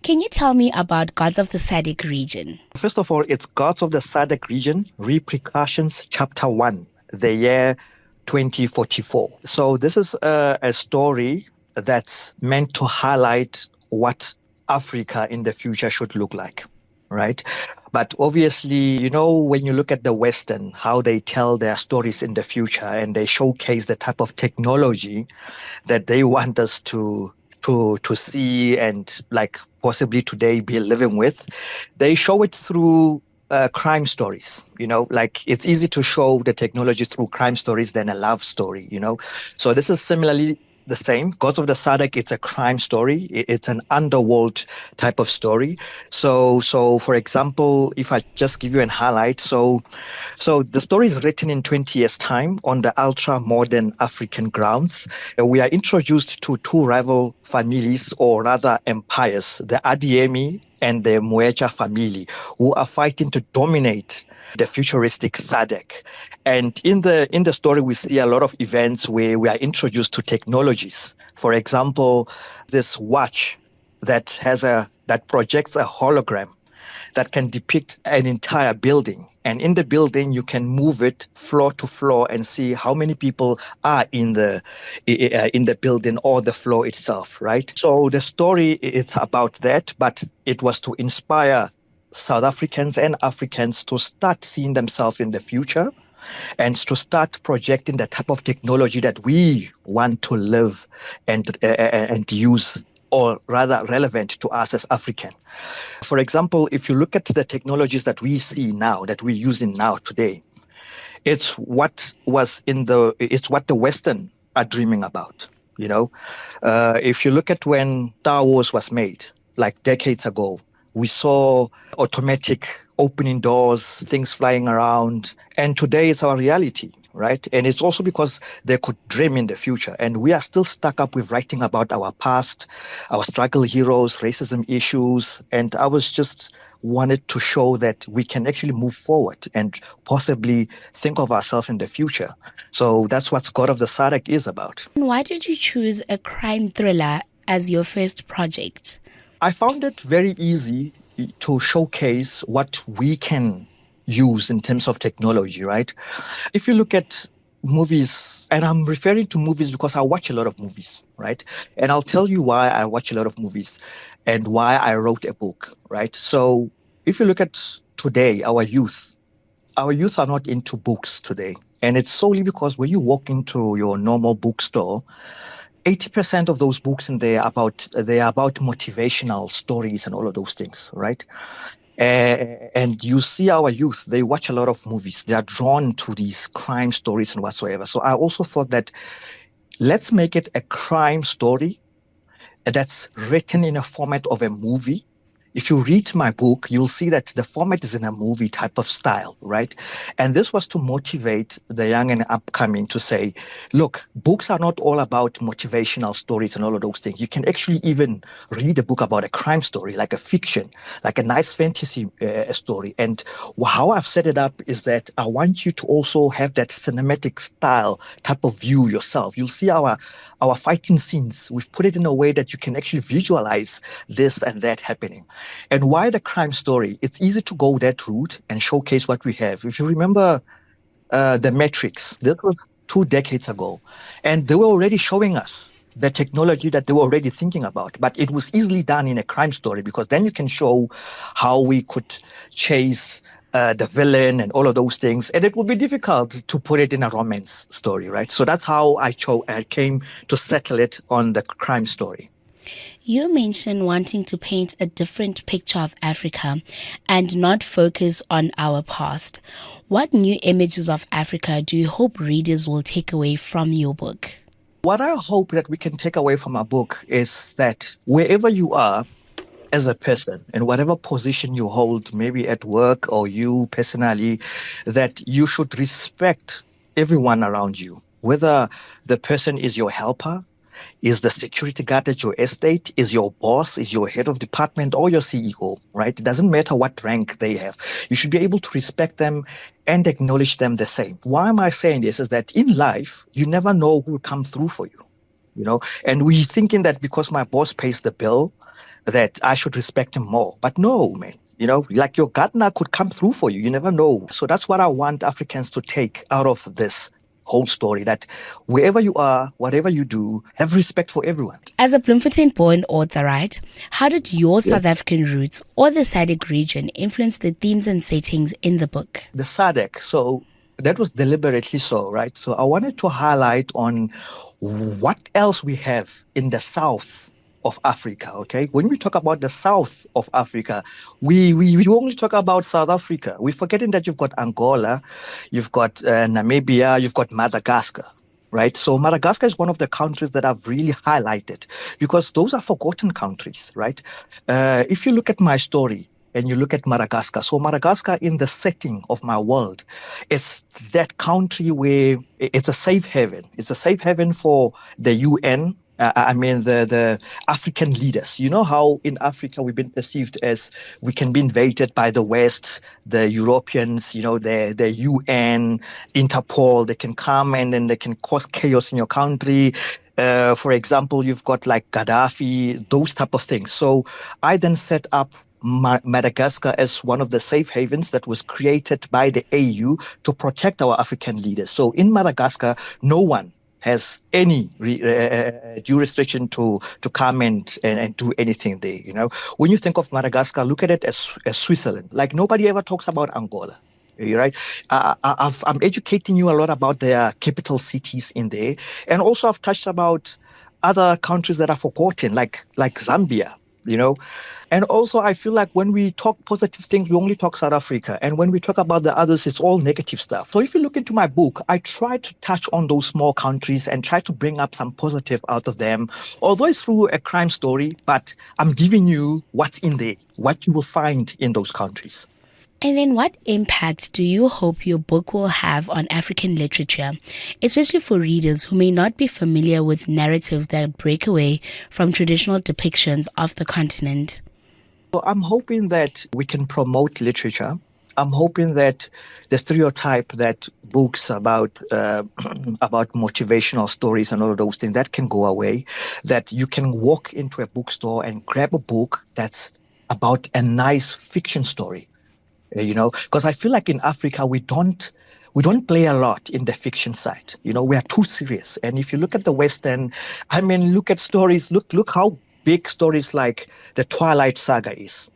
Can you tell me about Gods of the SADC region? First of all, it's Gods of the SADC Region, Repercussions, Chapter 1, the year 2044. So this is a story that's meant to highlight what Africa in the future should look like, right? But obviously, when you look at the Western, how they tell their stories in the future and they showcase the type of technology that they want us to see and like possibly today be living with, they show it through crime stories. Like it's easy to show the technology through crime stories than a love story. So this is similarly the same. Gods of the SADC, it's a crime story. It's an underworld type of story. So for example, if I just give you an highlight, so the story is written in 20 years' time on the ultra-modern African grounds. We are introduced to two rival families, or rather empires, the Adiemi and the Mwecha family, who are fighting to dominate the futuristic SADC. And in the story, we see a lot of events where we are introduced to technologies. For example, this watch that projects a hologram that can depict an entire building. And in the building, you can move it floor to floor and see how many people are in the building or the floor itself, right? So the story, it's about that, but it was to inspire South Africans and Africans to start seeing themselves in the future and to start projecting the type of technology that we want to live and use, or rather relevant to us as African. For example, if you look at the technologies that we see now, that we're using now today, it's what the Western are dreaming about. If you look at when Star Wars was made, like decades ago, we saw automatic opening doors, things flying around, and today it's our reality, right? And it's also because they could dream in the future. And we are still stuck up with writing about our past, our struggle heroes, racism issues. And I was just wanted to show that we can actually move forward and possibly think of ourselves in the future. So that's what God of the SADC is about. Why did you choose a crime thriller as your first project? I found it very easy to showcase what we can use in terms of technology, right? If you look at movies, and I'm referring to movies because I watch a lot of movies, right? And I'll tell you why I watch a lot of movies and why I wrote a book, right? So if you look at today, our youth are not into books today. And it's solely because when you walk into your normal bookstore, 80% of those books in there they are about motivational stories and all of those things, right? And you see our youth, they watch a lot of movies. They are drawn to these crime stories and whatsoever. So I also thought that let's make it a crime story that's written in a format of a movie. If you read my book, you'll see that the format is in a movie type of style, right? And this was to motivate the young and upcoming to say, look, books are not all about motivational stories and all of those things. You can actually even read a book about a crime story, like a fiction, like a nice fantasy story. And how I've set it up is that I want you to also have that cinematic style type of view yourself. You'll see our fighting scenes. We've put it in a way that you can actually visualize this and that happening. And why the crime story? It's easy to go that route and showcase what we have. If you remember The Matrix, that was 2 decades ago, and they were already showing us the technology that they were already thinking about. But it was easily done in a crime story because then you can show how we could chase the villain and all of those things. And it would be difficult to put it in a romance story, right? So that's how I came to settle it on the crime story. You mentioned wanting to paint a different picture of Africa and not focus on our past. What new images of Africa do you hope readers will take away from your book? What I hope that we can take away from our book is that wherever you are as a person, in whatever position you hold, maybe at work or you personally, that you should respect everyone around you, whether the person is your helper, is the security guard at your estate, is your boss, is your head of department, or your CEO, right? It doesn't matter what rank they have. You should be able to respect them and acknowledge them the same. Why am I saying this? Is that in life, you never know who will come through for you, and we thinking that because my boss pays the bill, that I should respect him more. But no, man. Like your gardener could come through for you. You never know. So that's what I want Africans to take out of this whole story, that wherever you are, whatever you do, have respect for everyone. As a Bloemfontein-born author, right, how did your South African roots or the SADC region influence the themes and settings in the book? The SADC, so that was deliberately so, right? So I wanted to highlight on what else we have in the south of Africa, okay? When we talk about the south of Africa, we only talk about South Africa. We're forgetting that you've got Angola, you've got Namibia, you've got Madagascar, right? So Madagascar is one of the countries that I've really highlighted because those are forgotten countries, right? If you look at my story, and you look at Madagascar. So Madagascar, in the setting of my world, is that country where it's a safe haven. It's a safe haven for the UN. The African leaders. You know how in Africa we've been perceived as we can be invaded by the West, the Europeans, the UN, Interpol. They can come and then they can cause chaos in your country. For example, you've got like Gaddafi, those type of things. So I then set up Madagascar as one of the safe havens that was created by the AU to protect our African leaders. So in Madagascar, no one has any jurisdiction to come and do anything there. When you think of Madagascar, look at it as Switzerland. Like nobody ever talks about Angola. Right? I'm educating you a lot about their capital cities in there, and also I've touched about other countries that are forgotten, like Zambia. And also I feel like when we talk positive things, we only talk South Africa. And when we talk about the others, it's all negative stuff. So if you look into my book, I try to touch on those small countries and try to bring up some positive out of them. Although it's through a crime story, but I'm giving you what's in there, what you will find in those countries. And then what impact do you hope your book will have on African literature, especially for readers who may not be familiar with narratives that break away from traditional depictions of the continent? So I'm hoping that we can promote literature. I'm hoping that the stereotype that books about motivational stories and all of those things, that can go away, that you can walk into a bookstore and grab a book that's about a nice fiction story. Because I feel like in Africa, we don't play a lot in the fiction side. We are too serious. And if you look at the Western, look at stories, look how big stories like the Twilight Saga is,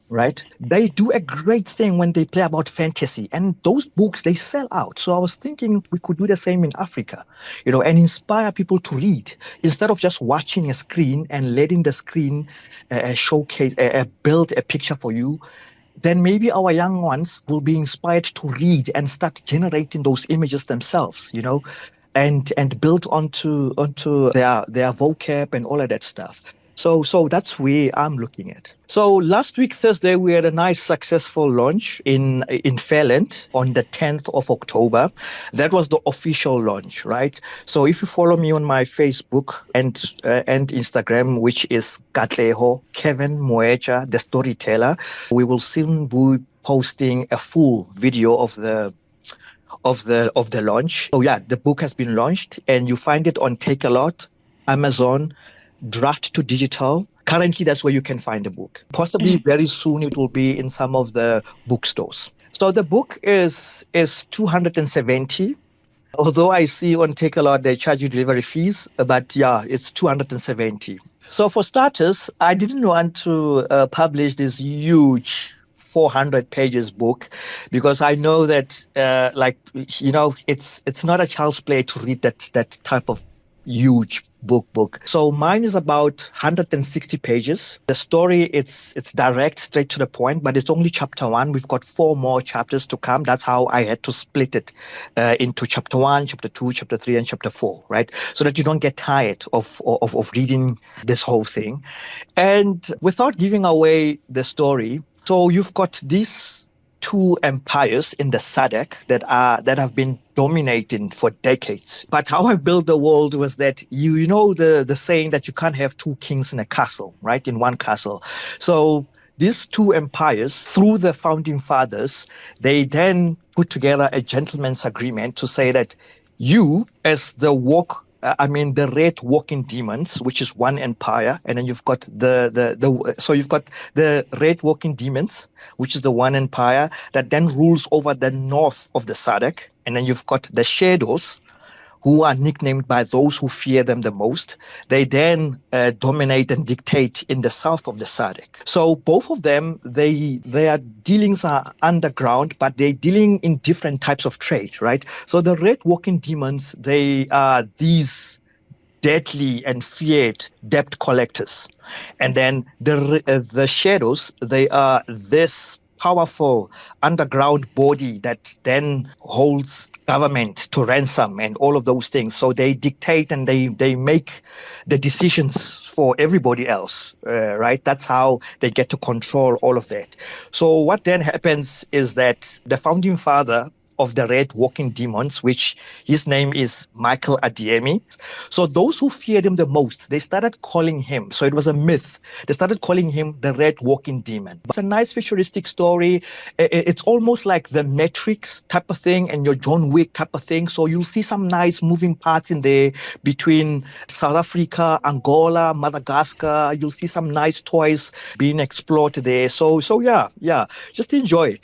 right? They do a great thing when they play about fantasy, and those books, they sell out. So I was thinking we could do the same in Africa, and inspire people to read instead of just watching a screen and letting the screen showcase, build a picture for you. Then maybe our young ones will be inspired to read and start generating those images themselves, and build onto their vocab and all of that stuff. So that's where I'm looking at. So last week, Thursday, we had a nice successful launch in Fairland on the 10th of October. That was the official launch, right? So if you follow me on my Facebook and Instagram, which is Katleho, Kevin Moecha, the storyteller, we will soon be posting a full video of the launch. So yeah, the book has been launched, and you find it on Takealot, Amazon, Draft to Digital. Currently, that's where you can find the book. Possibly very soon it will be in some of the bookstores. So the book is 270. Although I see on Takealot they charge you delivery fees, but yeah, it's 270. So for starters, I didn't want to publish this huge 400 pages book because I know that it's not a child's play to read that type of huge book. So mine is about 160 pages. The story, it's direct, straight to the point, but it's only chapter 1. We've got 4 more chapters to come. That's how I had to split it into chapter 1, chapter 2, chapter 3, and chapter 4, right? So that you don't get tired of reading this whole thing. And without giving away the story, so you've got these 2 empires in the SADC that have been dominating for decades. But how I built the world was that you know the saying that you can't have 2 kings in a castle, right? In one castle. So these 2 empires, through the founding fathers, they then put together a gentleman's agreement to say that you, as the woke the red walking demons, which is one empire, and then you've got so you've got the red walking demons, which is the one empire that then rules over the north of the SADC, and then you've got the shadows, who are nicknamed by those who fear them the most. They then dominate and dictate in the south of the SADC. So both of them, their dealings are underground, but they're dealing in different types of trade, right? So the red walking demons, they are these deadly and feared debt collectors. And then the shadows, they are this powerful underground body that then holds government to ransom and all of those things. So they dictate and they make the decisions for everybody else, right? That's how they get to control all of that. So what then happens is that the founding father of the red walking demons, which his name is Michael Adiemi. So those who feared him the most, they started calling him. So it was a myth. They started calling him the red walking demon. It's a nice futuristic story. It's almost like the Matrix type of thing and your John Wick type of thing. So you'll see some nice moving parts in there between South Africa, Angola, Madagascar. You'll see some nice toys being explored there. So yeah, just enjoy it.